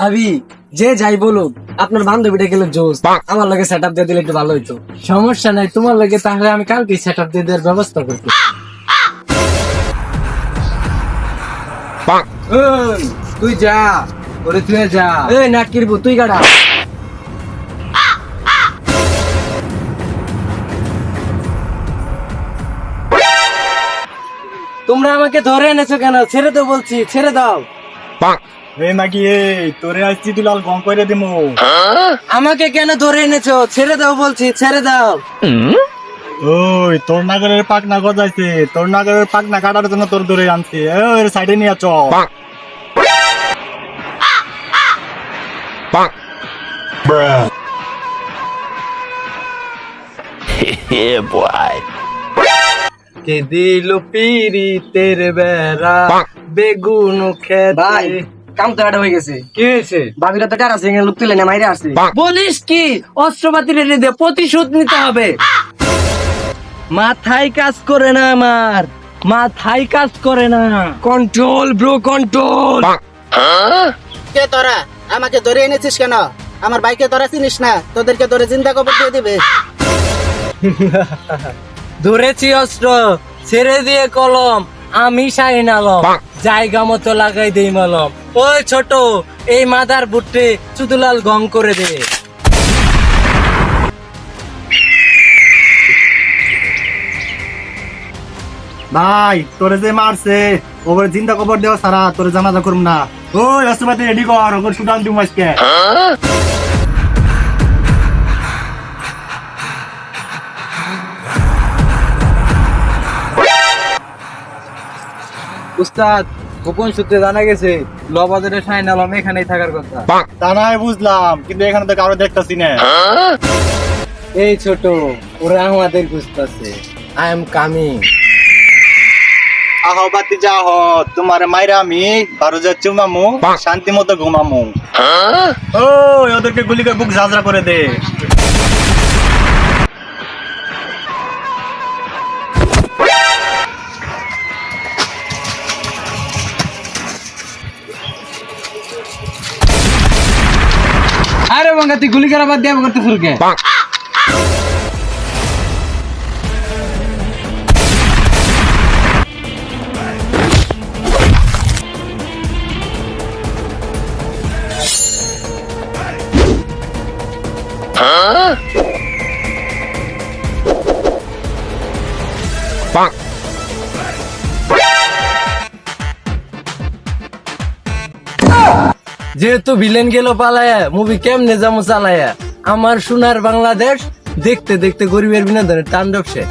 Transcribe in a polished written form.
ভাবি যে যাই বলুক আপনার বান্ধবীটা গেলে জোস আমার লগে সেটআপ দিয়ে দিলে একটু ভালো হইতো। সমস্যা নাই, তোমার লগে তাহলে আমি কালকে সেটআপ দিয়ে দেওয়ার ব্যবস্থা করছি। তুই যা, ওরে তুই যা। এই না কিরবু তুই গাড়া। তোমরা আমাকে ধরে এনেছো কেন? ছেড়ে দাও বলছি, ছেড়ে দাও। এই নাকি তোরে আসছি তুই লাল গম করে দিমু। আমাকে কেন ধরে এনেছো? ছেড়ে দাও বলছি, ছেড়ে দাও। ওই তোর নাগরের পাক না গজাইছে, তোর নাগরের পাক না কাটার জন্য তোর ধরে আনছি। ওই সাইডে নিয়ে চ। Yeah, boy. কে দিল পিরিতের বেড়া বেগুন খেতে। ভাই কাম তো এটা হয়ে গেছে। কি হয়েছে? ভাবিরা তো টারা সিঙ্গেল লোক তুলে না মাইরে আসছে। বলিস কি অস্ত্রপাতি রেডি দে, প্রতিশোধ নিতে হবে। মাথায় কাজ করে না আমার, মাথায় কাজ করে না। Control bro, control. কে তোরা আমাকে ধরে এনেছিস কেন? আমার বাইকে তোরা চিনিস না, তোদেরকে ধরে জিন্দা কবর দিয়ে দিবে। ধরেছি অস্ত্র, ছেড়ে দিয়ে কলম। আমি শাহিন আলম, জায়গা মতো লাগাই দেই মলম। ওই ছোট, এই মাদার বুটে চুদুলাল গং করে দে। ভাই তোরে যে মারছে ওপরে চিন্তা কবর দেওয়া সারা তোরে জানাজা করুম না। ওই অস্ত্রপাতি রেডি কর, ওপর সুদান দিম আজকে। উস্তাদ, গোপন সূত্রে জানা গেছে লবাদের শাহিন আলম এখানেই থাকার কথা। তা নয় বুঝলাম, কিন্তু এখানে তো কারো দেখতেছি না। এই ছোট, ওরা আমাদের খুঁজতেছে। I am coming. আহ বাতি যা হ, তোমার মাইরা আমি বারো যা চুমামু, শান্তি মতো ঘুমামু। ওই ওদেরকে গুলি করে বুক ঝাঁঝরা করে দে। আরে বাঙ্গা তুই গুলি করা বাদ দিয়ে করতে ফুরকে। যেহেতু ভিলেন গেল পালায়া, মুভি কেমনে যাবো চালায়া। আমার সোনার বাংলাদেশ দেখতে দেখতে গরিবের বিনোদনের তাণ্ডব শেষ।